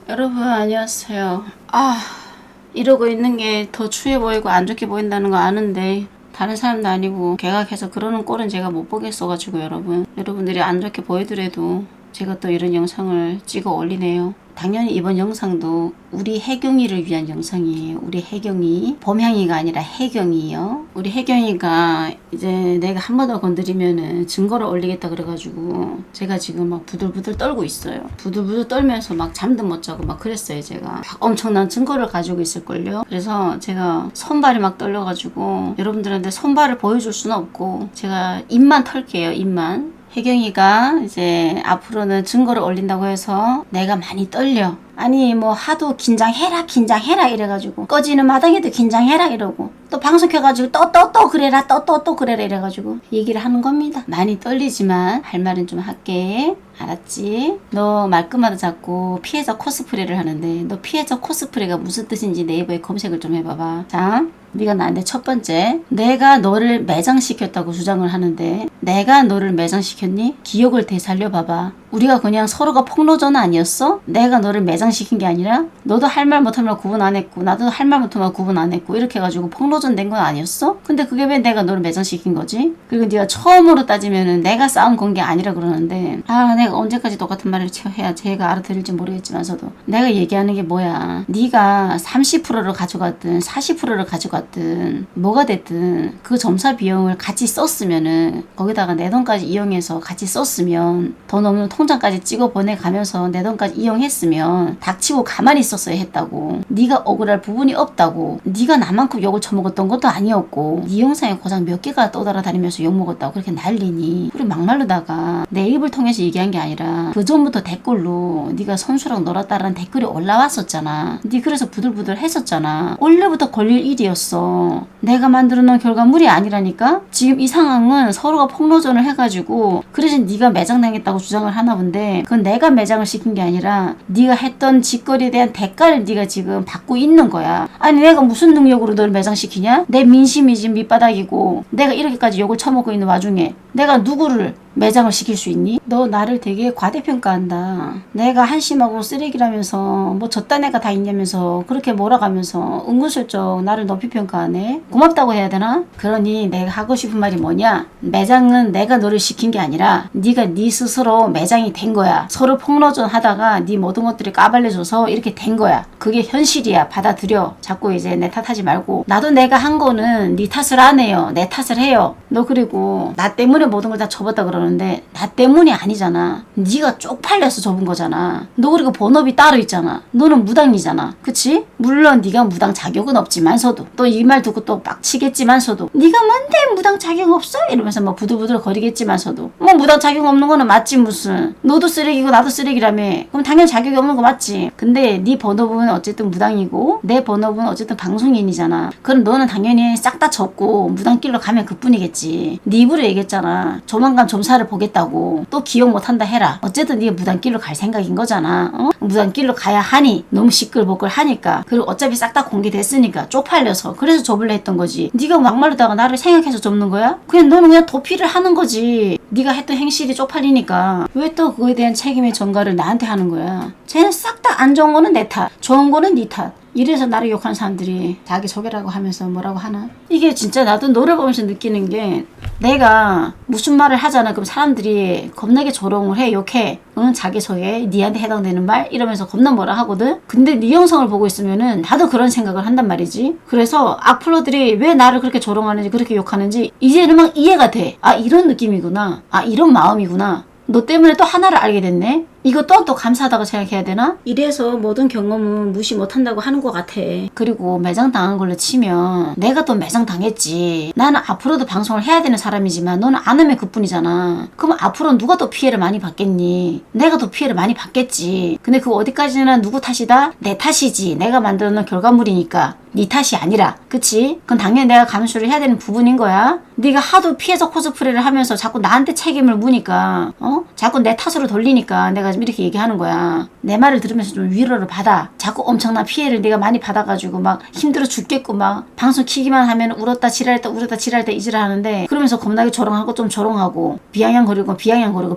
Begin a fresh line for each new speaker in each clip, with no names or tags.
여러분 안녕하세요. 이러고 있는 게 더 추해 보이고 안 좋게 보인다는 거 아는데 다른 사람도 아니고 개각해서 그러는 꼴은 제가 못 보겠어가지고 여러분들이 안 좋게 보이더라도 제가 또 이런 영상을 찍어 올리네요. 당연히 이번 영상도 우리 혜경이를 위한 영상이에요. 우리 혜경이, 범향이가 아니라 혜경이요. 우리 혜경이가 이제 내가 한 번 더 건드리면은 증거를 올리겠다 그래가지고 제가 지금 막 부들부들 떨고 있어요. 부들부들 떨면서 막 잠도 못 자고 막 그랬어요. 제가 막 엄청난 증거를 가지고 있을걸요. 그래서 제가 손발이 막 떨려가지고 여러분들한테 손발을 보여줄 수는 없고 제가 입만 털게요. 입만. 혜경이가 이제 앞으로는 증거를 올린다고 해서 내가 많이 떨려. 아니 뭐 하도 긴장해라 이래가지고 꺼지는 마당에도 긴장해라 이러고 또 방송 켜가지고 또 그래라 또 그래라 이래가지고 얘기를 하는 겁니다. 많이 떨리지만 할 말은 좀 할게. 알았지? 너 말끝마다 자꾸 피해자 코스프레를 하는데 너 피해자 코스프레가 무슨 뜻인지 네이버에 검색을 좀 해봐봐. 자, 네가 나한테 첫 번째, 내가 너를 매장시켰다고 주장을 하는데 내가 너를 매장시켰니? 기억을 되살려봐봐. 우리가 그냥 서로가 폭로전 아니었어? 내가 너를 매장시킨 게 아니라 너도 할 말 못하면 구분 안 했고 나도 할 말 못하면 구분 안 했고 이렇게 해가지고 폭로전 된 건 아니었어? 근데 그게 왜 내가 너를 매장시킨 거지? 그리고 네가 처음으로 따지면은 내가 싸움 건 게 아니라 그러는데 내가 언제까지 똑같은 말을 해야 제가 알아들을지 모르겠지만서도 내가 얘기하는 게 뭐야. 네가 30%를 가져갔든 40%를 가져갔든 뭐가 됐든 그 점사 비용을 같이 썼으면은 거기다가 내 돈까지 이용해서 같이 썼으면 돈 없는 통장까지 찍어 보내가면서 내 돈까지 이용했으면 닥치고 가만히 있었어야 했다고. 네가 억울할 부분이 없다고. 네가 나만큼 욕을 처먹었던 것도 아니었고 네 영상에 고작 몇 개가 떠돌아다니면서 욕먹었다고 그렇게 난리니. 우리 막말로다가 내 입을 통해서 얘기한 게 아니라 그 전부터 댓글로 네가 선수랑 놀았다라는 댓글이 올라왔었잖아. 네 그래서 부들부들 했었잖아. 원래부터 걸릴 일이었어. 내가 만들어 놓은 결과물이 아니라니까. 지금 이 상황은 서로가 폭로전을 해가지고 그래서 네가 매장당했다고 주장을 하나 본데 그건 내가 매장을 시킨 게 아니라 네가 했던 짓거리에 대한 대가를 네가 지금 받고 있는 거야. 아니 내가 무슨 능력으로 너를 매장시키냐? 내 민심이 지금 밑바닥이고 내가 이렇게까지 욕을 처먹고 있는 와중에 내가 누구를 매장을 시킬 수 있니? 너 나를 되게 과대평가한다. 내가 한심하고 쓰레기라면서 뭐 저딴 애가 다 있냐면서 그렇게 몰아가면서 은근슬쩍 나를 높이 평가하네. 고맙다고 해야 되나? 그러니 내가 하고 싶은 말이 뭐냐? 매장은 내가 너를 시킨 게 아니라 네가 네 스스로 매장이 된 거야. 서로 폭로전 하다가 네 모든 것들이 까발려져서 이렇게 된 거야. 그게 현실이야. 받아들여. 자꾸 이제 내 탓하지 말고. 나도 내가 한 거는 네 탓을 안 해요. 내 탓을 해요. 너 그리고 나 때문에 모든 걸 다 접었다 그러는데 나 때문이 아니잖아. 네가 쪽팔려서 접은 거잖아. 너 그리고 본업이 따로 있잖아. 너는 무당이잖아. 그치? 물론 네가 무당 자격은 없지만서도 또 이 말 듣고 또 빡치겠지만서도 네가 뭔데 무당 자격 없어? 이러면서 뭐 부들부들 거리겠지만서도 뭐 무당 자격 없는 거는 맞지 무슨. 너도 쓰레기고 나도 쓰레기라며. 그럼 당연히 자격이 없는 거 맞지. 근데 네 본업은 어쨌든 무당이고 내 본업은 어쨌든 방송인이잖아. 그럼 너는 당연히 싹 다 접고 무당길로 가면 그뿐이겠지. 네 입으로 얘기했잖아. 조만간 점사를 보겠다고. 또 기억 못한다 해라. 어쨌든 네가 무당길로 갈 생각인 거잖아. 무당길로 가야 하니 너무 시끌벅글 하니까. 그리고 어차피 싹 다 공개됐으니까 쪽팔려서 그래서 접을래 했던 거지. 네가 막말로다가 나를 생각해서 접는 거야? 그냥 너는 그냥 도피를 하는 거지. 네가 했던 행실이 쪽팔리니까. 왜 또 그거에 대한 책임의 전가를 나한테 하는 거야? 쟤는 싹 다 안 좋은 거는 내 탓, 좋은 거는 네 탓. 이래서 나를 욕하는 사람들이 자기 소개라고 하면서 뭐라고 하나? 이게 진짜 나도 너를 보면서 느끼는 게 내가 무슨 말을 하잖아. 그럼 사람들이 겁나게 조롱을 해, 욕해. 응, 자기 소개, 니한테 해당되는 말 이러면서 겁나 뭐라 하거든. 근데 네 영상을 보고 있으면은 나도 그런 생각을 한단 말이지. 그래서 악플러들이 왜 나를 그렇게 조롱하는지 그렇게 욕하는지 이제는 막 이해가 돼. 아 이런 느낌이구나. 아 이런 마음이구나. 너 때문에 또 하나를 알게 됐네. 이거 또 감사하다고 생각해야 되나? 이래서 모든 경험은 무시 못한다고 하는 것 같아. 그리고 매장 당한 걸로 치면 내가 또 매장 당했지. 나는 앞으로도 방송을 해야 되는 사람이지만 너는 안 하면 그뿐이잖아. 그럼 앞으로 누가 더 피해를 많이 받겠니? 내가 더 피해를 많이 받겠지. 근데 그거 어디까지나 누구 탓이다? 내 탓이지. 내가 만들어 놓은 결과물이니까. 네 탓이 아니라. 그치? 그건 당연히 내가 감수를 해야 되는 부분인 거야. 네가 하도 피해자 코스프레를 하면서 자꾸 나한테 책임을 무니까 자꾸 내 탓으로 돌리니까 내가 지금 이렇게 얘기하는 거야. 내 말을 들으면서 좀 위로를 받아. 자꾸 엄청난 피해를 내가 많이 받아가지고 막 힘들어 죽겠고 막 방송 키기만 하면 울었다 지랄했다 이지랄 하는데 그러면서 겁나게 조롱하고 좀 조롱하고 비아냥거리고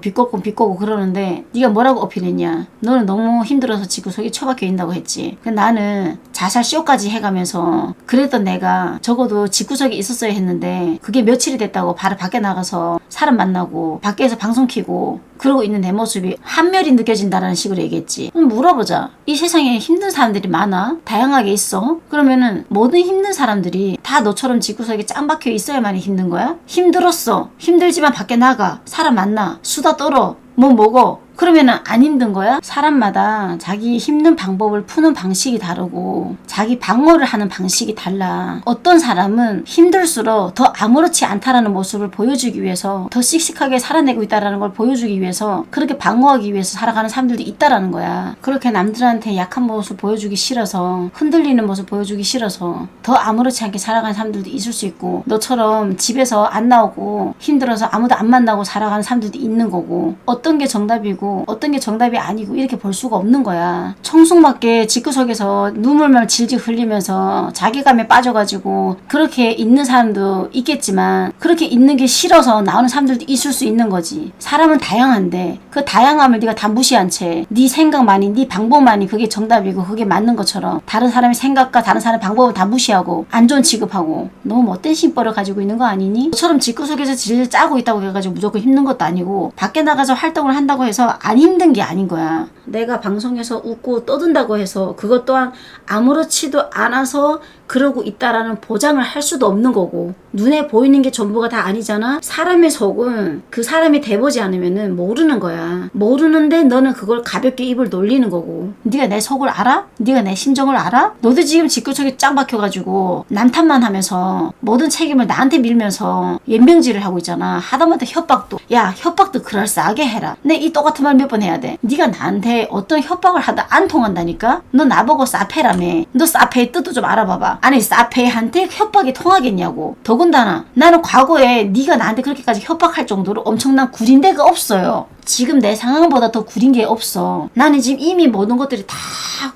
비꼬고 그러는데 네가 뭐라고 어필했냐. 너는 너무 힘들어서 지금 속이 처박혀 있다고 했지. 나는 자살 쇼까지 해가면서 그랬던 내가 적어도 집구석에 있었어야 했는데 그게 며칠이 됐다고 바로 밖에 나가서 사람 만나고 밖에서 방송 키고 그러고 있는 내 모습이 한멸이 느껴진다라는 식으로 얘기했지. 그럼 물어보자. 이 세상에 힘든 사람들이 많아? 다양하게 있어? 그러면은 모든 힘든 사람들이 다 너처럼 집구석에 짱 박혀 있어야만 힘든 거야? 힘들었어. 힘들지만 밖에 나가. 사람 만나. 수다 떨어. 뭐 먹어. 그러면은 안 힘든 거야? 사람마다 자기 힘든 방법을 푸는 방식이 다르고 자기 방어를 하는 방식이 달라. 어떤 사람은 힘들수록 더 아무렇지 않다라는 모습을 보여주기 위해서 더 씩씩하게 살아내고 있다라는 걸 보여주기 위해서 그렇게 방어하기 위해서 살아가는 사람들도 있다라는 거야. 그렇게 남들한테 약한 모습 보여주기 싫어서 흔들리는 모습 보여주기 싫어서 더 아무렇지 않게 살아가는 사람들도 있을 수 있고 너처럼 집에서 안 나오고 힘들어서 아무도 안 만나고 살아가는 사람들도 있는 거고 어떤 게 정답이고 어떤 게 정답이 아니고 이렇게 볼 수가 없는 거야. 청승맞게 집구석에서 눈물만 질질 흘리면서 자괴감에 빠져가지고 그렇게 있는 사람도 있겠지만 그렇게 있는 게 싫어서 나오는 사람들도 있을 수 있는 거지. 사람은 다양한데 그 다양함을 네가 다 무시한 채 네 생각만이 네 방법만이 그게 정답이고 그게 맞는 것처럼 다른 사람의 생각과 다른 사람의 방법을 다 무시하고 안 좋은 취급하고 너무 못된 심보를 가지고 있는 거 아니니? 너처럼 집구석에서 질질 짜고 있다고 해가지고 무조건 힘든 것도 아니고 밖에 나가서 활동을 한다고 해서 안 힘든 게 아닌 거야. 내가 방송에서 웃고 떠든다고 해서 그것 또한 아무렇지도 않아서 그러고 있다라는 보장을 할 수도 없는 거고 눈에 보이는 게 전부가 다 아니잖아. 사람의 속은 그 사람이 돼보지 않으면은 모르는 거야. 모르는데 너는 그걸 가볍게 입을 놀리는 거고 네가 내 속을 알아? 네가 내 심정을 알아? 너도 지금 집구석에 짱 박혀가지고 남탓만 하면서 모든 책임을 나한테 밀면서 연명질을 하고 있잖아. 하다못해 협박도 야 협박도 그럴싸하게 해라. 내 이 똑같은 말 몇 번 해야 돼. 네가 나한테 어떤 협박을 하다 안 통한다니까? 너 나보고 사페라며. 너 사페의 뜻도 좀 알아봐봐. 아니 사페한테 협박이 통하겠냐고. 더군다나 나는 과거에 네가 나한테 그렇게까지 협박할 정도로 엄청난 구린 데가 없어요. 지금 내 상황보다 더 구린 게 없어. 나는 지금 이미 모든 것들이 다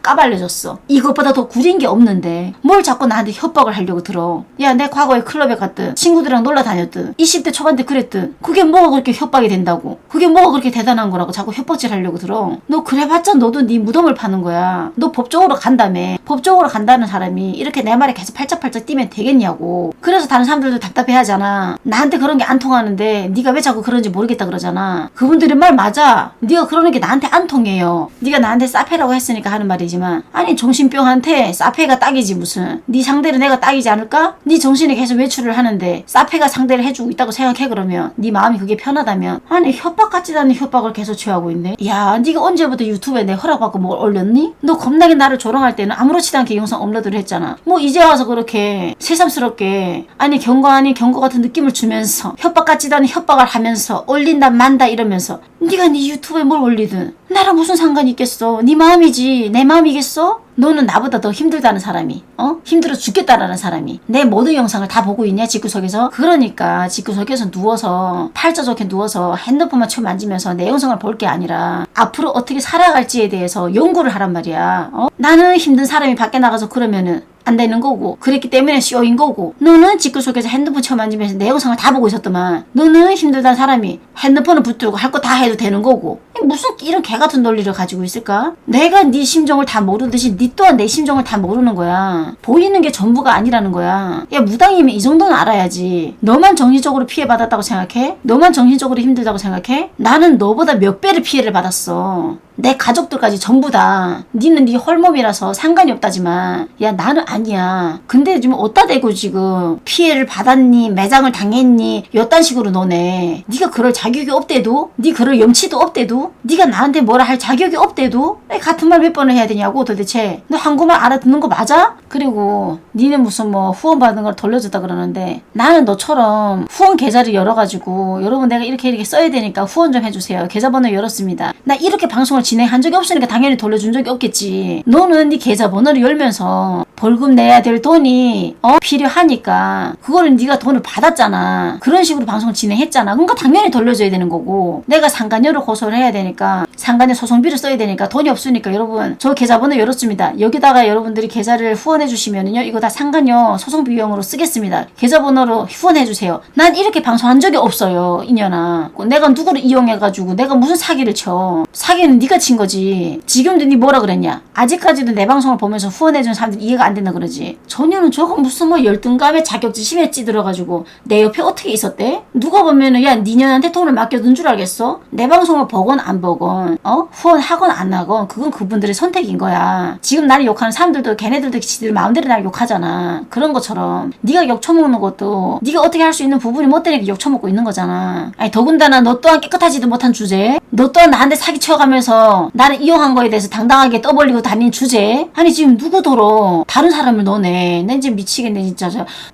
까발려졌어. 이것보다 더 구린 게 없는데 뭘 자꾸 나한테 협박을 하려고 들어. 야, 내 과거에 클럽에 갔든 친구들이랑 놀러 다녔든 20대 초반 때 그랬든 그게 뭐가 그렇게 협박이 된다고. 그게 뭐가 그렇게 대단한 거라고 자꾸 협박질 하려고 들어. 너 그래봤자 너도 네 무덤을 파는 거야. 너 법적으로 간다며. 법적으로 간다는 사람이 이렇게 내 말에 계속 팔짝팔짝 뛰면 되겠냐고. 그래서 다른 사람들도 답답해하잖아. 나한테 그런 게 안 통하는데 네가 왜 자꾸 그런지 모르겠다 그러잖아. 그분들이 말 맞아. 네가 그러는 게 나한테 안 통해요. 네가 나한테 사페라고 했으니까 하는 말이지만 아니 정신병한테 사페가 딱이지 무슨. 네 상대를 내가 딱이지 않을까? 네 정신이 계속 외출을 하는데 사페가 상대를 해주고 있다고 생각해. 그러면 네 마음이 그게 편하다면 아니 협박 같지도 않은 협박을 계속 취하고 있네. 야, 네가 언제부터 유튜브에 내 허락받고 뭘 올렸니? 너 겁나게 나를 조롱할 때는 아무렇지도 않게 영상 업로드를 했잖아. 뭐 이제 와서 그렇게 새삼스럽게 아니 경고 아닌 경고 같은 느낌을 주면서 협박 같지도 않은 협박을 하면서 올린다 만다 이러면서 네가 네 유튜브에 뭘 올리든 나랑 무슨 상관이 있겠어. 네 마음이지 내 마음이겠어? 너는 나보다 더 힘들다는 사람이 힘들어 죽겠다라는 사람이 내 모든 영상을 다 보고 있냐 집구석에서? 그러니까 집구석에서 누워서 팔자 좋게 누워서 핸드폰만 쳐 만지면서 내 영상을 볼 게 아니라 앞으로 어떻게 살아갈지에 대해서 연구를 하란 말이야. 나는 힘든 사람이 밖에 나가서 그러면은 안 되는 거고 그랬기 때문에 쇼인 거고 너는 집구석에서 핸드폰 쳐 만지면서 내 영상을 다 보고 있었더만 너는 힘들다는 사람이 핸드폰을 붙들고 할 거 다 해도 되는 거고 무슨 이런 개같은 논리를 가지고 있을까? 내가 네 심정을 다 모르듯이 네 또한 내 심정을 다 모르는 거야. 보이는 게 전부가 아니라는 거야. 야, 무당이면 이 정도는 알아야지. 너만 정신적으로 피해받았다고 생각해? 너만 정신적으로 힘들다고 생각해? 나는 너보다 몇 배를 피해를 받았어. 내 가족들까지 전부 다. 니는 네 헐몸이라서 상관이 없다지만 야, 나는 아니야. 근데 지금 어디다 대고 지금 피해를 받았니? 매장을 당했니? 요딴 식으로 너네. 네가 그럴 자격이 없대도? 네 그럴 염치도 없대도? 네가 나한테 뭐라 할 자격이 없대도? 같은 말 몇 번을 해야 되냐고 도대체. 너 한국말 알아듣는 거 맞아? 그리고 니는 무슨 뭐 후원 받은 걸 돌려줬다 그러는데 나는 너처럼 후원 계좌를 열어가지고 여러분 내가 이렇게 써야 되니까 후원 좀 해주세요. 계좌번호 열었습니다. 나 이렇게 방송을 진행한 적이 없으니까 당연히 돌려준 적이 없겠지. 너는 네 계좌번호를 열면서 벌금 내야 될 돈이 필요하니까 그거를 네가 돈을 받았잖아. 그런 식으로 방송을 진행했잖아. 그러니까 당연히 돌려줘야 되는 거고, 내가 상간녀로 고소를 해야 되니까 상간녀 소송비를 써야 되니까 돈이 없으니까 여러분 저 계좌번호 열었습니다. 여기다가 여러분들이 계좌를 후원해 주시면은요 이거 다 상간녀 소송비 비용으로 쓰겠습니다. 계좌번호로 후원해 주세요. 난 이렇게 방송한 적이 없어요. 이년아. 내가 누구를 이용해가지고 내가 무슨 사기를 쳐. 사기는 네가 친 거지. 지금도 네 뭐라 그랬냐. 아직까지도 내 방송을 보면서 후원해주는 사람들 이해가 안 된다 그러지. 전혀는 저거 무슨 뭐 열등감에 자격지심에 찌들어가지고 내 옆에 어떻게 있었대? 누가 보면은 야 니년한테 돈을 맡겨둔 줄 알겠어? 내 방송을 보건 안 보건 후원하건 안 하건 그건 그분들의 선택인 거야. 지금 나를 욕하는 사람들도 걔네들도 지들 마음대로 나를 욕하잖아. 그런 것처럼 네가 욕 처먹는 것도 네가 어떻게 할 수 있는 부분이 못 되니까 욕 처먹고 있는 거잖아. 아니 더군다나 너 또한 깨끗하지도 못한 주제, 너 또한 나한테 사기 쳐가면서 나를 이용한 거에 대해서 당당하게 떠벌리고 다닌 주제. 아니 지금 누구더러 다른 사람을 너네. 난 지금 미치겠네 진짜.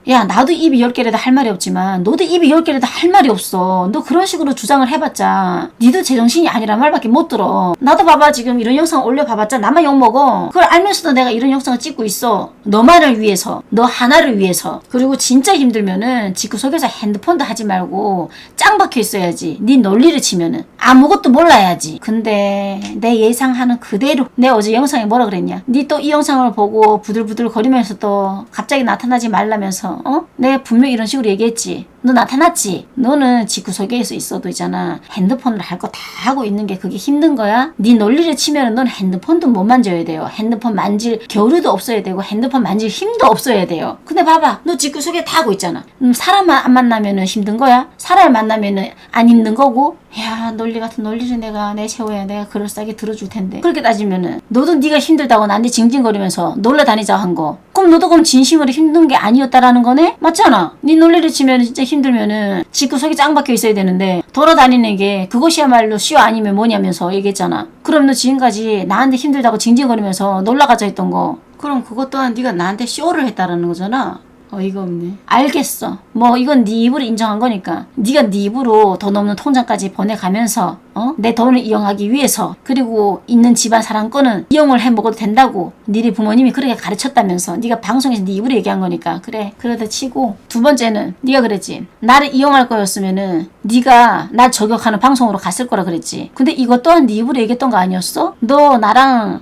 야 나도 입이 10개라도 할 말이 없지만 너도 입이 10개라도 할 말이 없어. 너 그런 식으로 주장을 해봤자 니도 제정신이 아니란 말밖에 못 들어. 나도 봐봐 지금 이런 영상 올려봐봤자 나만 욕먹어. 그걸 알면서도 내가 이런 영상을 찍고 있어. 너만을 위해서, 너 하나를 위해서. 그리고 진짜 힘들면은 집구석에서 핸드폰도 하지 말고 짱 박혀 있어야지. 네 논리를 치면은 아무것도 몰라야지. 근데 내 예상하는 그대로 내 어제 영상에 뭐라 그랬냐. 니 또 이 영상을 보고 부들부들 거리면서 또 갑자기 나타나지 말라면서 내가 분명히 이런 식으로 얘기했지. 너 나타났지? 너는 집구석에서 있어도 있잖아. 핸드폰으로 할 거 다 하고 있는 게 그게 힘든 거야? 네 논리를 치면은 넌 핸드폰도 못 만져야 돼요. 핸드폰 만질 겨루도 없어야 되고 핸드폰 만질 힘도 없어야 돼요. 근데 봐봐. 너 집구석에 다 하고 있잖아. 사람만 안 만나면은 힘든 거야? 사람을 만나면은 안 힘든 거고? 야 논리 같은 논리를 내가 내세워야 내가 그럴싸하게 들어줄 텐데. 그렇게 따지면은 너도 네가 힘들다고 나한테 징징거리면서 놀러다니자 한 거. 그럼 너도 그럼 진심으로 힘든 게 아니었다라는 거네? 맞잖아. 네 논리를 치면은 진짜 힘들면은 집구석에 짱 박혀 있어야 되는데 돌아다니는 게 그것이야말로 쉬워 아니면 뭐냐면서 얘기했잖아. 그럼 너 지금까지 나한테 힘들다고 징징거리면서 놀러가자 했던 거. 그럼 그것 또한 네가 나한테 쇼를 했다라는 거잖아. 어이가 없네. 알겠어. 뭐 이건 네 입으로 인정한 거니까. 네가 네 입으로 돈 없는 통장까지 보내가면서 내 돈을 이용하기 위해서, 그리고 있는 집안 사랑권은 이용을 해 먹어도 된다고 니네 부모님이 그렇게 가르쳤다면서 네가 방송에서 네 입으로 얘기한 거니까 그래 그러다 치고, 두 번째는 네가 그랬지. 나를 이용할 거였으면은 네가 날 저격하는 방송으로 갔을 거라 그랬지. 근데 이것 또한 네 입으로 얘기했던 거 아니었어? 너 나랑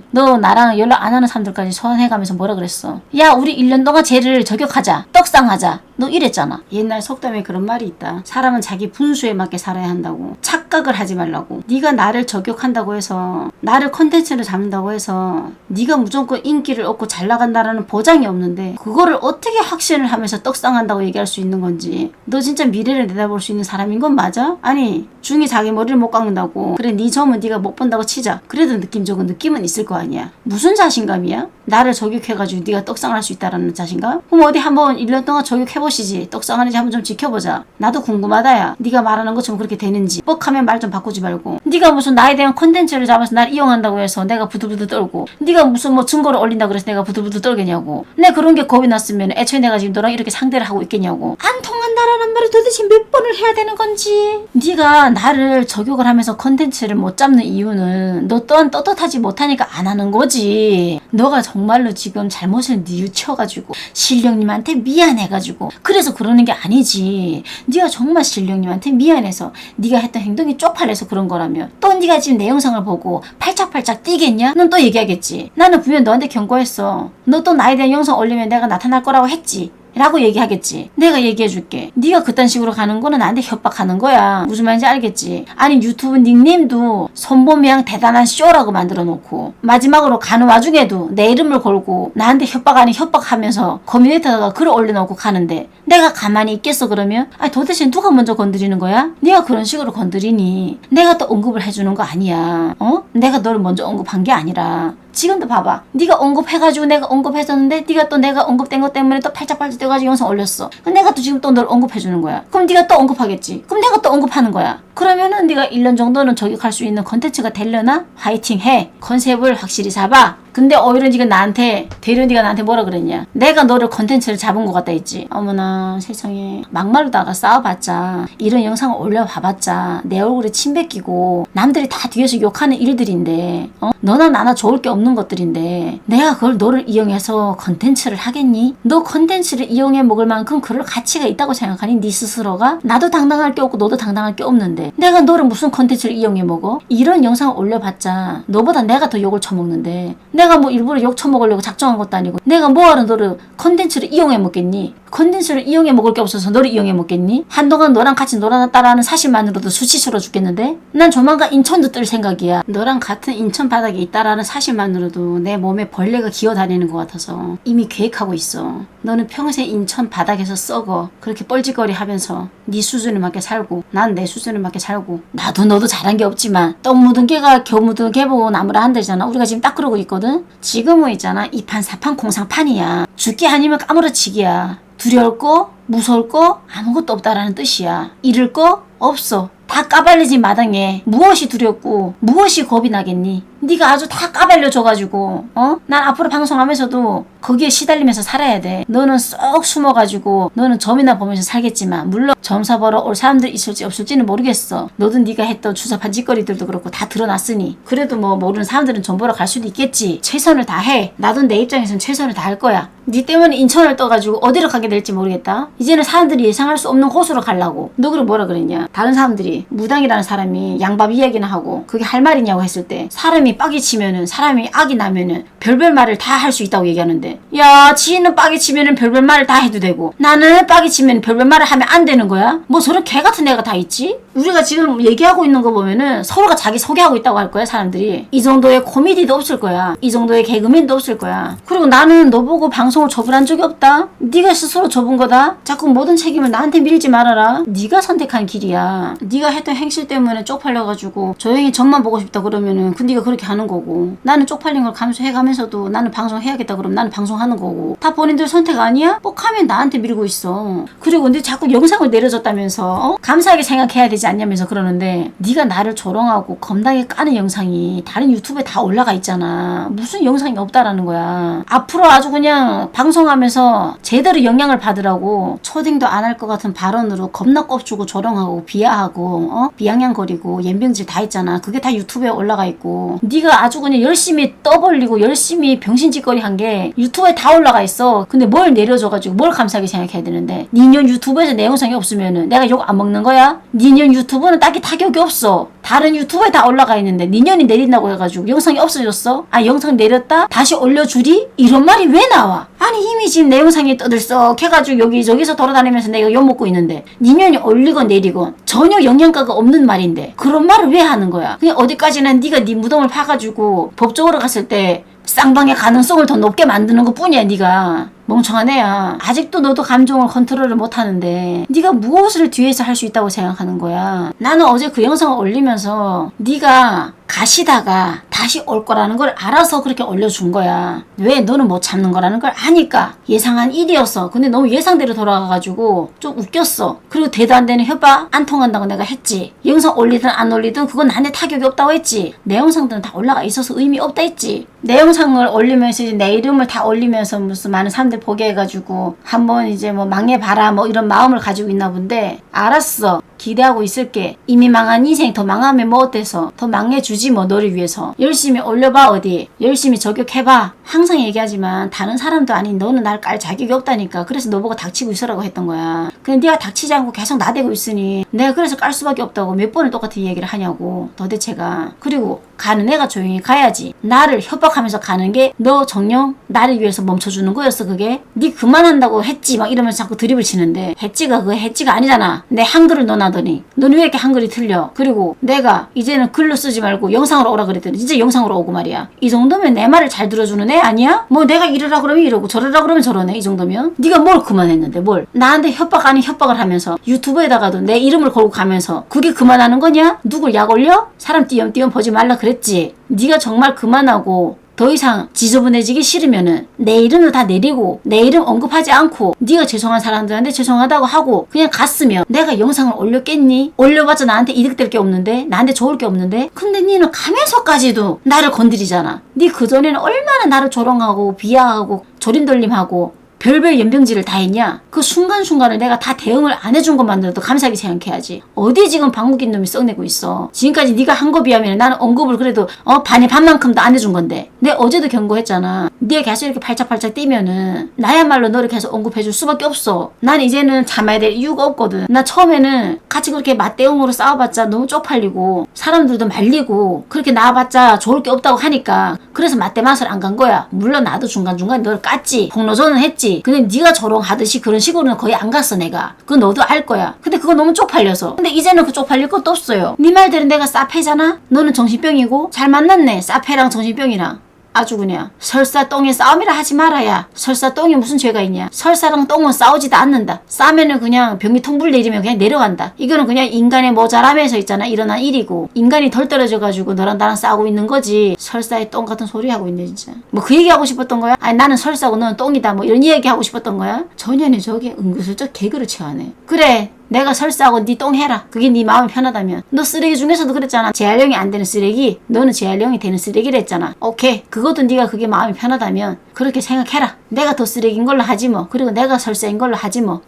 연락 안 하는 사람들까지 소환해가면서 뭐라 그랬어? 야 우리 1년 동안 쟤를 저격하자, 떡상하자, 너 이랬잖아. 옛날 속담에 그런 말이 있다. 사람은 자기 분수에 맞게 살아야 한다고. 착각을 하지 말라고. 네가 나를 저격한다고 해서, 나를 컨텐츠를 잡는다고 해서 네가 무조건 인기를 얻고 잘 나간다라는 보장이 없는데 그거를 어떻게 확신을 하면서 떡상한다고 얘기할 수 있는 건지. 너 진짜 미래를 내다볼 수 있는 사람인 건 맞아? 아니 중이 자기 머리를 못 깎는다고. 그래 네 점은 네가 못 본다고 치자. 그래도 느낌적인 느낌은 있을 거 아니야. 무슨 자신감이야? 나를 저격해가지고 네가 떡상할 수 있다라는 자신감? 그럼 어디 한번 1년 동안 저격해보시지. 떡상하는지 한번 좀 지켜보자. 나도 궁금하다야. 네가 말하는 것처럼 그렇게 되는지. 뻑하면 말 좀 바꾸지 말고. 네가 무슨 나에 대한 콘텐츠를 잡아서 날 이용한다고 해서 내가 부들부들 떨고, 네가 무슨 뭐 증거를 올린다 그래서 내가 부들부들 떨겠냐고. 내 그런 게 겁이 났으면 애초에 내가 지금 너랑 이렇게 상대를 하고 있겠냐고. 안 통한다라는 말을 도대체 몇 번을 해야 되는 건지. 네가 나를 저격을 하면서 콘텐츠를 못 잡는 이유는 너 또한 떳떳하지 못하니까 안 하는 거지. 너가 정말로 지금 잘못을 뉘우쳐가지고 신령님한테 미안해가지고 그래서 그러는 게 아니지. 네가 정말 신령님한테 미안해서 네가 했던 행동이 쪽팔려서 그런 거라면 또 네가 지금 내 영상을 보고 팔짝팔짝 뛰겠냐? 넌 또 얘기하겠지. 나는 분명 너한테 경고했어. 너 또 나에 대한 영상 올리면 내가 나타날 거라고 했지. 라고 얘기하겠지. 내가 얘기해줄게. 네가 그딴 식으로 가는 거는 나한테 협박하는 거야. 무슨 말인지 알겠지? 아니 유튜브 닉네임도 손보명 대단한 쇼라고 만들어 놓고 마지막으로 가는 와중에도 내 이름을 걸고 나한테 협박 아닌 협박하면서 커뮤니티에다가 글을 올려놓고 가는데 내가 가만히 있겠어 그러면? 아니 도대체 누가 먼저 건드리는 거야? 네가 그런 식으로 건드리니 내가 또 언급을 해주는 거 아니야. 내가 너를 먼저 언급한 게 아니라. 지금도 봐봐. 네가 언급해가지고 내가 언급했었는데 네가 또 내가 언급된 것 때문에 또 팔짝팔짝 뛰어가지고 영상 올렸어. 그럼 내가 또 지금 또 널 언급해주는 거야. 그럼 네가 또 언급하겠지. 그럼 내가 또 언급하는 거야. 그러면은 네가 1년 정도는 저격할 수 있는 컨텐츠가 되려나? 화이팅 해. 컨셉을 확실히 잡아. 근데 오히려 네가 나한테 대려 네가 나한테 뭐라 그랬냐? 내가 너를 컨텐츠를 잡은 것 같다 했지. 어머나 세상에. 막말로다가 싸워봤자 이런 영상을 올려봐봤자 내 얼굴에 침 뱉기고 남들이 다 뒤에서 욕하는 일들인데 너나 나나 좋을 게 없는 것들인데 내가 그걸 너를 이용해서 컨텐츠를 하겠니? 너 컨텐츠를 이용해 먹을 만큼 그럴 가치가 있다고 생각하니? 네 스스로가? 나도 당당할 게 없고 너도 당당할 게 없는데 내가 너를 무슨 컨텐츠를 이용해 먹어? 이런 영상을 올려봤자 너보다 내가 더 욕을 처먹는데 내가 뭐 일부러 욕 처먹으려고 작정한 것도 아니고 내가 뭐하러 너를 컨텐츠를 이용해 먹겠니? 컨텐츠를 이용해 먹을 게 없어서 너를 이용해 먹겠니? 한동안 너랑 같이 놀아놨다라는 사실만으로도 수치스러워 죽겠는데? 난 조만간 인천도 뜰 생각이야. 너랑 같은 인천 바닥에 있다라는 사실만으로도 내 몸에 벌레가 기어다니는 것 같아서 이미 계획하고 있어. 너는 평생 인천 바닥에서 썩어. 그렇게 뻘짓거리 하면서 네 수준에 맞게 살고 난 내 수준에 맞게 살고 나도 너도 잘한 게 없지만 떡 묻은 개가 겨 묻은 개 보고 나무라 한다잖아. 우리가 지금 딱 그러고 있거든. 지금은 있잖아. 이판 사판 공상판이야. 죽기 아니면 까무러치기야. 두려울 거 무서울 거 아무것도 없다라는 뜻이야. 잃을 거 없어. 다 까발려진 마당에 무엇이 두렵고 무엇이 겁이 나겠니? 네가 아주 다 까발려줘가지고 난 앞으로 방송하면서도 거기에 시달리면서 살아야 돼. 너는 쏙 숨어가지고 너는 점이나 보면서 살겠지만 물론 점사 보러 올 사람들 있을지 없을지는 모르겠어. 너도 네가 했던 주사판 짓거리들도 그렇고 다 드러났으니 그래도 뭐 모르는 사람들은 점 보러 갈 수도 있겠지. 최선을 다해. 나도 내 입장에서는 최선을 다할 거야. 네 때문에 인천을 떠가지고 어디로 가게 될지 모르겠다. 이제는 사람들이 예상할 수 없는 곳으로 가려고. 너 그럼 뭐라 그랬냐? 다른 사람들이 무당이라는 사람이 양밥 이야기나 하고 그게 할 말이냐고 했을 때 사람이 빡이 치면은 사람이 악이 나면은 별별 말을 다 할 수 있다고 얘기하는데 야 지인은 빡이 치면은 별별 말을 다 해도 되고 나는 빡이 치면 별별 말을 하면 안 되는 거야? 뭐 저런 개 같은 애가 다 있지? 우리가 지금 얘기하고 있는 거 보면은 서로가 자기 소개하고 있다고 할 거야 사람들이. 이 정도의 코미디도 없을 거야. 이 정도의 개그맨도 없을 거야. 그리고 나는 너 보고 방송을 접을한 적이 없다. 네가 스스로 접은 거다. 자꾸 모든 책임을 나한테 밀지 말아라. 네가 선택한 길이야. 네가 했던 행실 때문에 쪽팔려가지고 조용히 점만 보고 싶다 그러면은 그 네가 그렇게 하는 거고 나는 쪽팔린 걸 감수해가면서도 나는 방송해야겠다 그러면 나는 방송하는 거고 다 본인들 선택 아니야? 뻑하면 나한테 밀고 있어. 그리고 근데 자꾸 영상을 내려줬다면서 감사하게 생각해야 되지 않냐면서 그러는데 네가 나를 조롱하고 겁나게 까는 영상이 다른 유튜브에 다 올라가 있잖아. 무슨 영상이 없다라는 거야. 앞으로 아주 그냥 방송하면서 제대로 영향을 받으라고 초딩도 안 할 것 같은 발언으로 겁나 꼽주고 조롱하고 비하하고 비양양거리고 연병질 다 있잖아. 그게 다 유튜브에 올라가 있고 네가 아주 그냥 열심히 떠벌리고 열심히 병신짓거리 한 게 유튜브에 다 올라가 있어. 근데 뭘 내려줘가지고 뭘 감사하게 생각해야 되는데 니년 유튜브에서 내 영상이 없으면은 내가 욕 안 먹는 거야? 니년 유튜브는 딱히 타격이 없어. 다른 유튜브에 다 올라가 있는데 니년이 내린다고 해가지고 영상이 없어졌어? 아 영상 내렸다? 다시 올려주리? 이런 말이 왜 나와? 아니 이미 지금 내 영상이 떠들썩 해가지고 여기저기서 돌아다니면서 내가 욕먹고 있는데 니년이 올리건 내리건 전혀 영양가가 없는 말인데 그런 말을 왜 하는 거야? 그냥 어디까지나 네가 네 무덤을 파가지고 법적으로 갔을 때 쌍방의 가능성을 더 높게 만드는 것 뿐이야. 네가 멍청한 애야. 아직도 너도 감정을 컨트롤을 못하는데 네가 무엇을 뒤에서 할 수 있다고 생각하는 거야. 나는 어제 그 영상을 올리면서 네가 가시다가 다시 올 거라는 걸 알아서 그렇게 올려준 거야. 왜? 너는 못 참는 거라는 걸 아니까. 예상한 일이었어. 근데 너무 예상대로 돌아가가지고 좀 웃겼어. 그리고 대도 안 되는 협박 안 통한다고 내가 했지. 영상 올리든 안 올리든 그건 나한테 타격이 없다고 했지. 내 영상들은 다 올라가 있어서 의미 없다 했지. 내 영상을 올리면서 이제 내 이름을 다 올리면서 무슨 많은 사람들 보게 해가지고 한번 이제 뭐 망해봐라 뭐 이런 마음을 가지고 있나 본데 알았어. 기대하고 있을게. 이미 망한 인생 더 망하면 뭐 어때서. 더 망해주지 뭐 너를 위해서. 열심히 올려봐 어디. 열심히 저격해봐. 항상 얘기하지만 다른 사람도 아닌 너는 날 깔 자격이 없다니까. 그래서 너보고 닥치고 있으라고 했던 거야. 근데 네가 닥치지 않고 계속 나대고 있으니 내가 그래서 깔 수밖에 없다고 몇 번을 똑같은 얘기를 하냐고 도대체가. 그리고 가는 애가 조용히 가야지. 나를 협박하면서 가는 게 너 정녕 나를 위해서 멈춰주는 거였어 그게? 네 그만한다고 했지 막 이러면서 자꾸 드립을 치는데 했지가 그게 했지가 아니잖아. 내 한글을 넣어놔더니 너는 왜 이렇게 한글이 틀려? 그리고 내가 이제는 글로 쓰지 말고 영상으로 오라 그랬더니 진짜 영상으로 오고 말이야. 이 정도면 내 말을 잘 들어주는 애 아니야? 뭐 내가 이러라 그러면 이러고 저러라 그러면 저러네. 이 정도면 네가 뭘 그만했는데 뭘 나한테 협박 아닌 협박을 하면서 유튜브에다가도 내 이름을 걸고 가면서 그게 그만하는 거냐? 누굴 약 올려? 사람 띄엄띄엄 보지 말라 그랬지. 네가 정말 그만하고 더 이상 지저분해지기 싫으면은 내 이름을 다 내리고 내 이름 언급하지 않고 네가 죄송한 사람들한테 죄송하다고 하고 그냥 갔으면 내가 영상을 올렸겠니? 올려봤자 나한테 이득될 게 없는데 나한테 좋을 게 없는데 근데 니는 가면서까지도 나를 건드리잖아. 니 그전에는 얼마나 나를 조롱하고 비하하고 조림돌림하고 별별 연병질을 다 했냐? 그 순간순간을 내가 다 대응을 안 해준 것만으로도 감사하게 생각해야지. 어디 지금 방귀낀 놈이 썩내고 있어. 지금까지 네가 한 거 비하면 나는 언급을 그래도 반의 반만큼도 안 해준 건데. 내가 어제도 경고했잖아. 네가 계속 이렇게 팔짝팔짝 뛰면은 나야말로 너를 계속 언급해줄 수밖에 없어. 난 이제는 참아야 될 이유가 없거든. 나 처음에는 같이 그렇게 맞대응으로 싸워봤자 너무 쪽팔리고 사람들도 말리고 그렇게 나와봤자 좋을 게 없다고 하니까 그래서 맞대 맛을 안 간 거야. 물론 나도 중간중간 너를 깠지. 폭로전은 했지. 근데 네가 조롱하듯이 그런 식으로는 거의 안 갔어 내가. 그거 너도 알 거야. 근데 그거 너무 쪽팔려서. 근데 이제는 그 쪽팔릴 것도 없어요. 네 말대로 내가 싸패잖아? 너는 정신병이고 잘 만났네. 싸패랑 정신병이랑. 아주 그냥 설사 똥에 싸움이라 하지 말아야. 설사 똥에 무슨 죄가 있냐. 설사랑 똥은 싸우지도 않는다. 싸면은 그냥 병이 통불 내리면 그냥 내려간다. 이거는 그냥 인간의 모자람에서 있잖아 일어난 일이고 인간이 덜 떨어져가지고 너랑 나랑 싸우고 있는 거지. 설사의 똥 같은 소리 하고 있네 진짜. 뭐 그 얘기 하고 싶었던 거야? 아니 나는 설사고 너는 똥이다 뭐 이런 얘기 하고 싶었던 거야? 전혀는 저게 은근슬쩍 개그를 치하네. 그래 내가 설사하고 네 똥 해라. 그게 네 마음이 편하다면. 너 쓰레기 중에서도 그랬잖아. 재활용이 안 되는 쓰레기. 너는 재활용이 되는 쓰레기를 했잖아. 오케이. 그것도 네가 그게 마음이 편하다면 그렇게 생각해라. 내가 더 쓰레기인 걸로 하지 뭐. 그리고 내가 설사인 걸로 하지 뭐.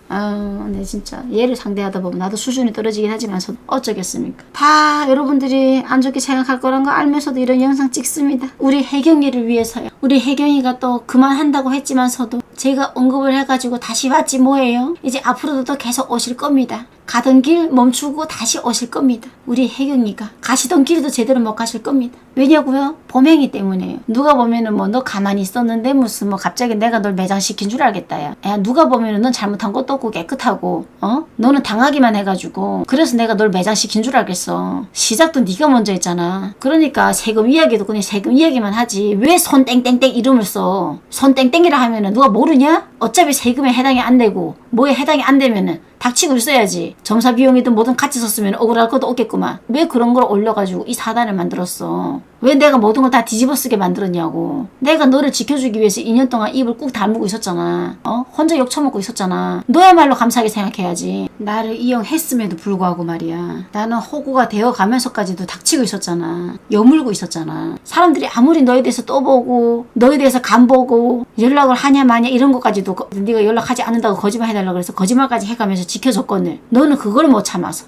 네 진짜 얘를 상대하다 보면 나도 수준이 떨어지긴 하지만서도 어쩌겠습니까. 다 여러분들이 안 좋게 생각할 거란 거 알면서도 이런 영상 찍습니다. 우리 혜경이를 위해서요. 우리 혜경이가 또 그만한다고 했지만서도 제가 언급을 해가지고 다시 왔지 뭐예요. 이제 앞으로도 또 계속 오실 겁니다. 가던 길 멈추고 다시 오실 겁니다. 우리 혜경이가 가시던 길도 제대로 못 가실 겁니다. 왜냐고요? 범행이 때문에요. 누가 보면은 뭐 너 가만히 있었는데 무슨 뭐 갑자기 내가 널 매장시킨 줄 알겠다 야. 누가 보면은 넌 잘못한 것도 없고 깨끗하고 너는 당하기만 해가지고 그래서 내가 널 매장시킨 줄 알겠어. 시작도 네가 먼저 했잖아. 그러니까 세금 이야기도 그냥 세금 이야기만 하지 왜 손 땡땡땡 이름을 써. 손 땡땡이라 하면은 누가 모르냐? 어차피 세금에 해당이 안 되고 뭐에 해당이 안 되면은 닥치고 있어야지. 점사 비용이든 뭐든 같이 썼으면 억울할 것도 없겠구만. 왜 그런 걸 올려가지고 이 사단을 만들었어. 왜 내가 모든 걸 다 뒤집어 쓰게 만들었냐고. 내가 너를 지켜주기 위해서 2년 동안 입을 꾹 다물고 있었잖아. 혼자 욕 처먹고 있었잖아. 너야말로 감사하게 생각해야지. 나를 이용했음에도 불구하고 말이야. 나는 호구가 되어가면서까지도 닥치고 있었잖아. 여물고 있었잖아. 사람들이 아무리 너에 대해서 떠보고 너에 대해서 간보고 연락을 하냐 마냐 이런 것까지도 네가 연락하지 않는다고 거짓말 해달라고 그래서 거짓말까지 해가면서 지켜줬거늘. 너는 그걸 못 참아서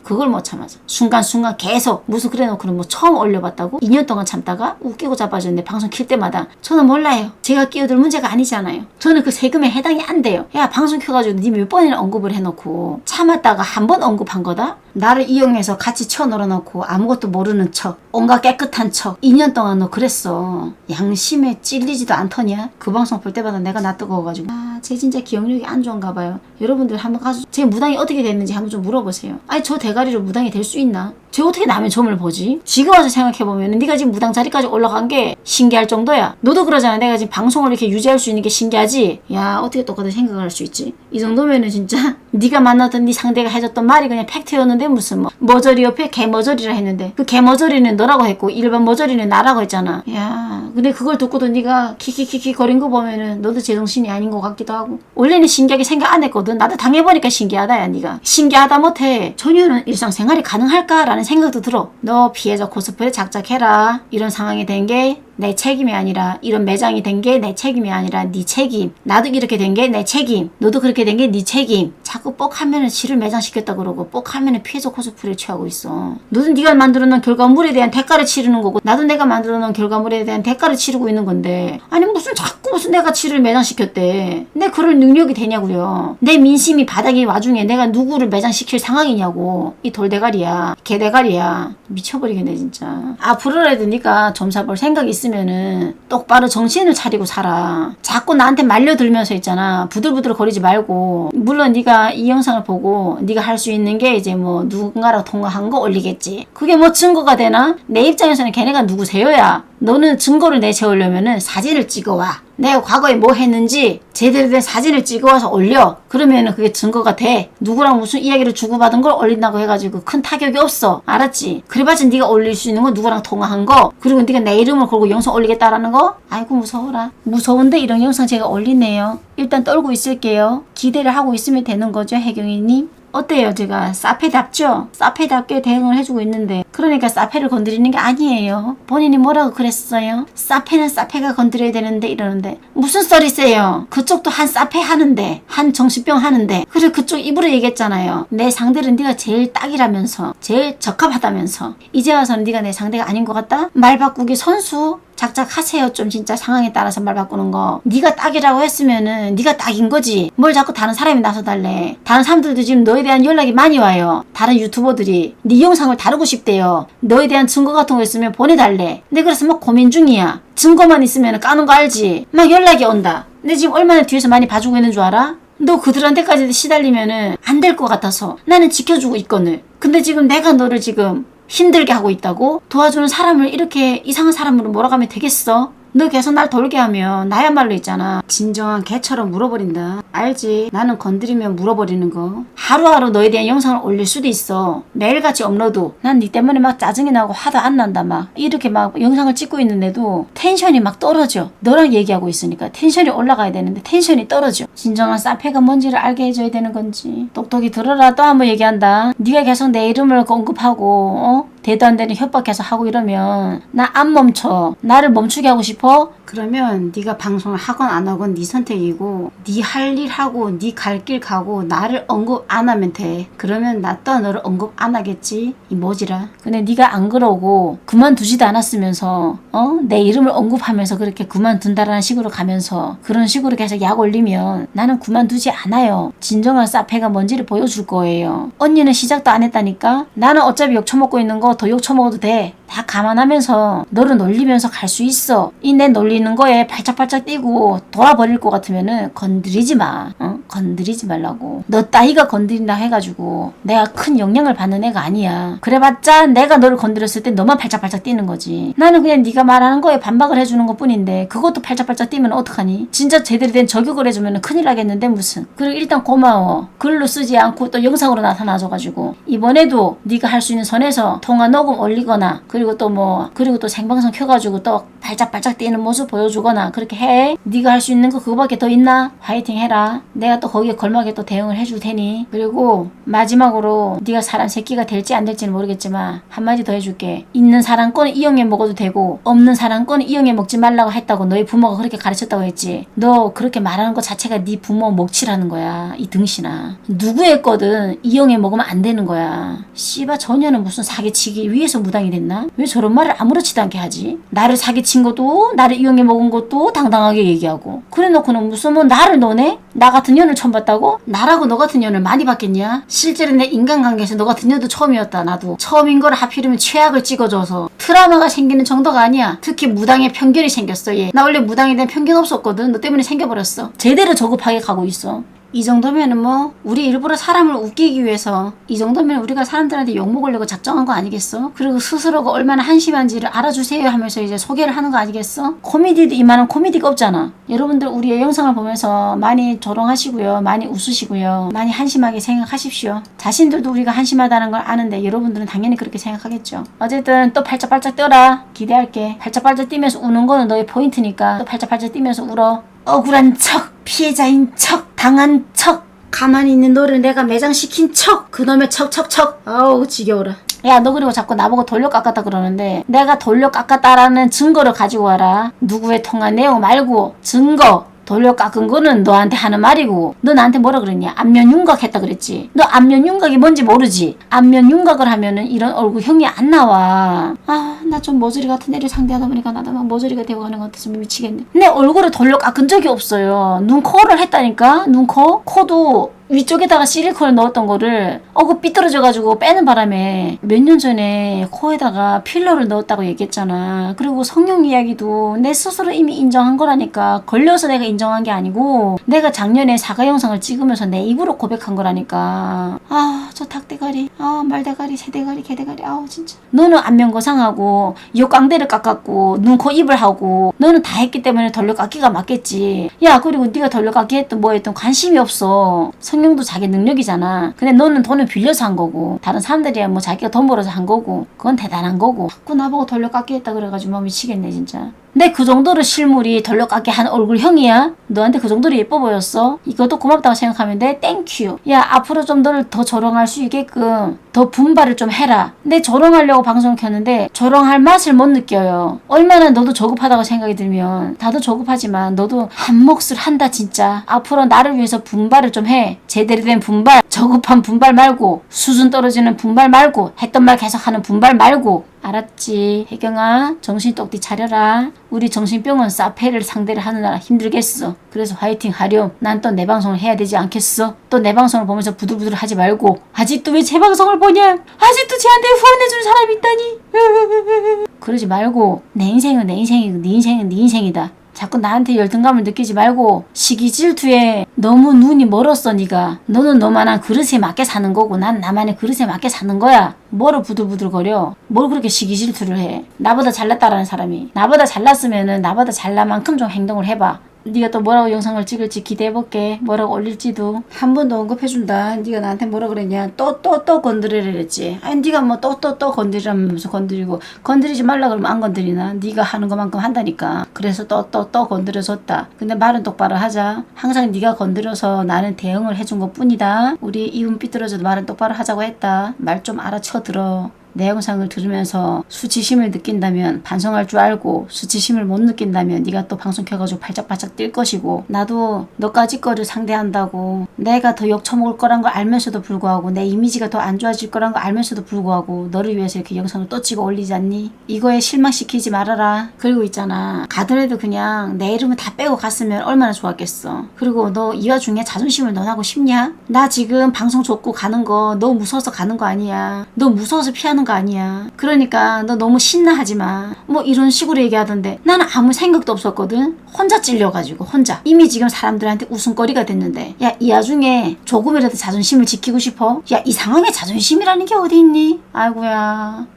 순간순간 계속 무슨 그래놓고는 뭐 처음 올려봤다고? 2년 동안 참다가 웃기고 자빠졌네. 방송 킬 때마다. 저는 몰라요. 제가 끼어들 문제가 아니잖아요. 저는 그 세금에 해당이 안 돼요. 야 방송 켜가지고 니 몇 번이나 언급을 해놓고 참았다가 한 번 언급한 거다? 나를 이용해서 같이 쳐넣어놓고 아무것도 모르는 척 온갖 깨끗한 척 2년 동안 너 그랬어. 양심에 찔리지도 않더냐? 그 방송 볼 때마다 내가 나 뜨거워가지고 쟤 진짜 기억력이 안 좋은가 봐요. 여러분들 한번 가서 제 무당이 어떻게 됐는지 한번 좀 물어보세요. 아니 저 대가리로 무당이 될 수 있나? 쟤 어떻게 남의 점을 보지? 지금 와서 생각해보면 네가 지금 무당 자리까지 올라간 게 신기할 정도야. 너도 그러잖아. 내가 지금 방송을 이렇게 유지할 수 있는 게 신기하지? 야 어떻게 똑같은 생각을 할 수 있지? 이 정도면은 진짜 네가 만나던 네 상대가 해줬던 말이 그냥 팩트였는데 무슨 뭐 머저리 옆에 개머저리라 했는데 그 개머저리는 너라고 했고 일반 머저리는 나라고 했잖아. 야 근데 그걸 듣고도 네가 키키키키 거린 거 보면은 너도 제정신이 아닌 것 같기도 하고. 원래는 신기하게 생각 안 했거든. 나도 당해보니까 신기하다 야 네가. 신기하다 못해 전혀는 일상생활이 가능할까라는 생각도 들어. 너 피해자 코스프레 작작해라. 이런 상황이 된 게 내 책임이 아니라 이런 매장이 된 게 내 책임이 아니라 네 책임. 나도 이렇게 된 게 내 책임. 너도 그렇게 된 게 네 책임. 자꾸 뻑하면은 지를 매장시켰다 그러고 뻑하면은 피해자 코스프레를 취하고 있어. 너도 네가 만들어 놓은 결과물에 대한 대가를 치르는 거고 나도 내가 만들어 놓은 결과물에 대한 대가를 치르고 있는 건데 아니 무슨 자꾸 무슨 내가 지를 매장시켰대. 내 그럴 능력이 되냐고요. 내 민심이 바닥인 와중에 내가 누구를 매장시킬 상황이냐고. 이 돌대가리야. 개대가리야. 미쳐버리겠네 진짜. 앞으로라도 네가 점사 볼 생각이 있으면은 똑바로 정신을 차리고 살아. 자꾸 나한테 말려들면서 있잖아. 부들부들 거리지 말고. 물론 네가 이 영상을 보고 네가 할 수 있는 게 이제 뭐 누군가랑 통화한 거 올리겠지. 그게 뭐 증거가 되나? 내 입장에서는 걔네가 누구세요야. 너는 증거를 내세우려면은 사진을 찍어와. 내가 과거에 뭐 했는지 제대로 된 사진을 찍어와서 올려. 그러면은 그게 증거가 돼. 누구랑 무슨 이야기를 주고받은 걸 올린다고 해가지고 큰 타격이 없어. 알았지? 그래봤자 네가 올릴 수 있는 건 누구랑 통화한 거, 그리고 네가 내 이름을 걸고 영상 올리겠다라는 거? 아이고 무서워라. 무서운데 이런 영상 제가 올리네요. 일단 떨고 있을게요. 기대를 하고 있으면 되는 거죠, 혜경이님? 어때요? 제가 사페답죠? 사페답게 대응을 해주고 있는데, 그러니까 사페를 건드리는 게 아니에요. 본인이 뭐라고 그랬어요? 사페는 사페가 건드려야 되는데 이러는데 무슨 썰이세요? 그쪽도 한 사페 하는데, 한 정신병 하는데. 그래, 그쪽 입으로 얘기했잖아요. 내 상대는 네가 제일 딱이라면서, 제일 적합하다면서. 이제 와서는 네가 내 상대가 아닌 것 같다? 말 바꾸기 선수? 작작하세요. 좀 진짜 상황에 따라서 말 바꾸는 거. 네가 딱이라고 했으면은 네가 딱인 거지. 뭘 자꾸 다른 사람이 나서달래. 다른 사람들도 지금 너에 대한 연락이 많이 와요. 다른 유튜버들이 네 영상을 다루고 싶대요. 너에 대한 증거 같은 거 있으면 보내달래. 근데 그래서 막 고민 중이야. 증거만 있으면 까는 거 알지? 막 연락이 온다. 근데 지금 얼마나 뒤에서 많이 봐주고 있는 줄 알아? 너 그들한테까지 시달리면은 안 될 것 같아서 나는 지켜주고 있거늘. 근데 지금 내가 너를 지금 힘들게 하고 있다고? 도와주는 사람을 이렇게 이상한 사람으로 몰아가면 되겠어? 너 계속 날 돌게 하면 나야말로 있잖아, 진정한 개처럼 물어버린다. 알지? 나는 건드리면 물어버리는 거. 하루하루 너에 대한 영상을 올릴 수도 있어. 매일같이 업로드. 난 네 때문에 막 짜증이 나고 화도 안 난다. 막 이렇게 막 영상을 찍고 있는데도 텐션이 막 떨어져. 너랑 얘기하고 있으니까 텐션이 올라가야 되는데 텐션이 떨어져. 진정한 사페가 뭔지를 알게 해줘야 되는 건지. 똑똑히 들어라. 또 한번 얘기한다. 네가 계속 내 이름을 언급하고 대도 안 되는 협박 계속 하고 이러면 나 안 멈춰. 나를 멈추게 하고 싶어? 그러면 네가 방송을 하건 안 하건 네 선택이고, 네 할 일 하고 네 갈 길 가고 나를 언급 안 하면 돼. 그러면 나 또한 너를 언급 안 하겠지? 이 뭐지라. 근데 네가 안 그러고 그만두지도 않았으면서 내 이름을 언급하면서 그렇게 그만둔다라는 식으로 가면서 그런 식으로 계속 약 올리면 나는 그만두지 않아요. 진정한 사페가 뭔지를 보여줄 거예요. 언니는 시작도 안 했다니까? 나는 어차피 욕 처먹고 있는 거 더 욕 처먹어도 돼. 다 감안하면서 너를 놀리면서 갈 수 있어. 이 내 놀리는 거에 발짝발짝 뛰고 돌아버릴 것 같으면은 건드리지 마. 건드리지 말라고. 너 따위가 건드린다 해가지고 내가 큰 영향을 받는 애가 아니야. 그래봤자 내가 너를 건드렸을 때 너만 발짝발짝 뛰는 거지. 나는 그냥 네가 말하는 거에 반박을 해주는 것 뿐인데 그것도 발짝발짝 뛰면 어떡하니? 진짜 제대로 된 저격을 해주면 큰일 나겠는데 무슨. 그리고 일단 고마워. 글로 쓰지 않고 또 영상으로 나타나줘가지고 이번에도 네가 할 수 있는 선에서 통화 녹음 올리거나, 그리고 또 생방송 켜가지고 또 발짝발짝 뛰는 모습 보여주거나 그렇게 해. 네가 할 수 있는 거 그거밖에 더 있나? 화이팅 해라. 내가 또 거기에 걸맞게 또 대응을 해줄 테니. 그리고 마지막으로 네가 사람 새끼가 될지 안 될지는 모르겠지만 한마디 더 해줄게. 있는 사람 거는 이용해 먹어도 되고 없는 사람 거는 이용해 먹지 말라고 했다고 너희 부모가 그렇게 가르쳤다고 했지. 너 그렇게 말하는 거 자체가 네 부모 먹칠하는 거야. 이 등신아. 누구의 거든 이용해 먹으면 안 되는 거야. 씨바 전혀는 무슨 사기치기 위해서 무당이 됐나? 왜 저런 말을 아무렇지도 않게 하지? 나를 사기친 것도 나를 이용해 먹은 것도 당당하게 얘기하고, 그래 놓고는 무슨 나를 너네? 나 같은 년을 처음 봤다고? 나라고 너 같은 년을 많이 봤겠냐? 실제로 내 인간관계에서 너 같은 년도 처음이었다. 나도 처음인 걸 하필이면 최악을 찍어줘서 트라우마가 생기는 정도가 아니야. 특히 무당에 편견이 생겼어. 얘 나 원래 무당에 대한 편견 없었거든. 너 때문에 생겨버렸어. 제대로 저급하게 가고 있어. 이 정도면은 우리 일부러 사람을 웃기기 위해서, 이 정도면 우리가 사람들한테 욕먹으려고 작정한 거 아니겠어? 그리고 스스로가 얼마나 한심한지를 알아주세요 하면서 이제 소개를 하는 거 아니겠어? 코미디도 이만한 코미디가 없잖아. 여러분들 우리의 영상을 보면서 많이 조롱하시고요, 많이 웃으시고요, 많이 한심하게 생각하십시오. 자신들도 우리가 한심하다는 걸 아는데 여러분들은 당연히 그렇게 생각하겠죠. 어쨌든 또 발짝발짝 뛰어라. 기대할게. 발짝발짝 뛰면서 우는 거는 너의 포인트니까 또 발짝발짝 뛰면서 울어. 억울한 척, 피해자인 척, 당한 척, 가만히 있는 너를 내가 매장시킨 척, 그놈의 척척척. 아우 지겨워라. 야, 너 그리고 자꾸 나보고 돌려 깎았다 그러는데 내가 돌려 깎았다라는 증거를 가지고 와라. 누구의 통화 내용 말고 증거. 돌려 깎은 거는 너한테 하는 말이고, 너 나한테 뭐라 그랬냐? 안면 윤곽 했다 그랬지. 너 안면 윤곽이 뭔지 모르지? 안면 윤곽을 하면은 이런 얼굴형이 안 나와. 아, 나 좀 모조리 같은 애를 상대하다 보니까 나도 막 모조리가 되어가는 것 같아서 미치겠네. 내 얼굴을 돌려 깎은 적이 없어요. 눈, 코를 했다니까? 눈, 코? 코도 위쪽에다가 실리콘을 넣었던 거를 그 삐뚤어져가지고 빼는 바람에 몇 년 전에 코에다가 필러를 넣었다고 얘기했잖아. 그리고 성형 이야기도 내 스스로 이미 인정한 거라니까. 걸려서 내가 인정한 게 아니고 내가 작년에 사과 영상을 찍으면서 내 입으로 고백한 거라니까. 아 저 닭대가리, 말대가리, 새대가리, 개대가리, 진짜. 너는 안면거상하고 욕광대를 깎았고 눈, 코, 입을 하고 너는 다 했기 때문에 돌려깎기가 맞겠지. 야, 그리고 네가 돌려깎기 했든 뭐 했든 관심이 없어. 성형도 자기 능력이잖아. 근데 너는 돈을 빌려서 한 거고 다른 사람들이야 뭐 자기가 돈 벌어서 한 거고 그건 대단한 거고 자꾸 나보고 돌려깎기 했다 그래가지고 뭐 미치겠네 진짜. 내 그 정도로 실물이 돌려깎기 한 얼굴형이야? 너한테 그 정도로 예뻐 보였어? 이것도 고맙다고 생각하면 돼? 땡큐. 야, 앞으로 좀 너를 더 조롱할 수 있게끔 더 분발을 좀 해라. 내 조롱하려고 방송을 켰는데 조롱할 맛을 못 느껴요. 얼마나 너도 조급하다고 생각이 들면 나도 조급하지만 너도 한 몫을 한다 진짜. 앞으로 나를 위해서 분발을 좀 해. 제대로 된 분발. 저급한 분발 말고 수준 떨어지는 분발 말고 했던 말 계속하는 분발 말고. 알았지. 혜경아 정신 똑띠 차려라. 우리 정신병원 사페를 상대를 하느라 힘들겠어. 그래서 화이팅 하렴. 난 또 내 방송을 해야 되지 않겠어? 또 내 방송을 보면서 부들부들 하지 말고 아직도 왜 제 방송을 보냐? 아직도 쟤한테 후원해주는 사람이 있다니. 그러지 말고 내 인생은 내 인생이고 네 인생은 네 인생이다. 자꾸 나한테 열등감을 느끼지 말고 시기 질투에 너무 눈이 멀었어. 네가 너는 너만한 그릇에 맞게 사는 거고 난 나만의 그릇에 맞게 사는 거야. 뭐를 부들부들거려. 뭘 그렇게 시기 질투를 해. 나보다 잘났다라는 사람이 나보다 잘났으면은 나보다 잘난 만큼 좀 행동을 해봐. 네가 또 뭐라고 영상을 찍을지 기대해볼게. 뭐라고 올릴지도 한 번 더 언급해준다. 네가 나한테 뭐라 그랬냐. 또 건드리라 그랬지. 아니 네가 뭐 또 건드리라면서 건드리고 건드리지 말라 그러면 안 건드리나. 네가 하는 것만큼 한다니까. 그래서 또 건드려줬다. 근데 말은 똑바로 하자. 항상 네가 건드려서 나는 대응을 해준 것 뿐이다. 우리 이혼 삐뚤어져도 말은 똑바로 하자고 했다. 말 좀 알아쳐 들어. 내 영상을 들으면서 수치심을 느낀다면 반성할 줄 알고 수치심을 못 느낀다면 네가 또 방송 켜가지고 발작발작 뛸 것이고 나도 너까지 거를 상대한다고 내가 더 욕처먹을 거란 걸 알면서도 불구하고 내 이미지가 더 안 좋아질 거란 걸 알면서도 불구하고 너를 위해서 이렇게 영상을 또 찍어 올리지 않니? 이거에 실망시키지 말아라. 그리고 있잖아 가던 애도 그냥 내 이름을 다 빼고 갔으면 얼마나 좋았겠어. 그리고 너 이 와중에 자존심을 논하고 싶냐? 나 지금 방송 줬고 가는 거 너 무서워서 가는 거 아니야. 너 무서워서 피하는 거 아니야. 그러니까 너 너무 신나하지 마. 뭐 이런 식으로 얘기하던데 나는 아무 생각도 없었거든. 혼자 찔려가지고 혼자. 이미 지금 사람들한테 웃음거리가 됐는데 야, 이 와중에 조금이라도 자존심을 지키고 싶어? 야, 이 상황에 자존심이라는 게 어디 있니? 아이고야.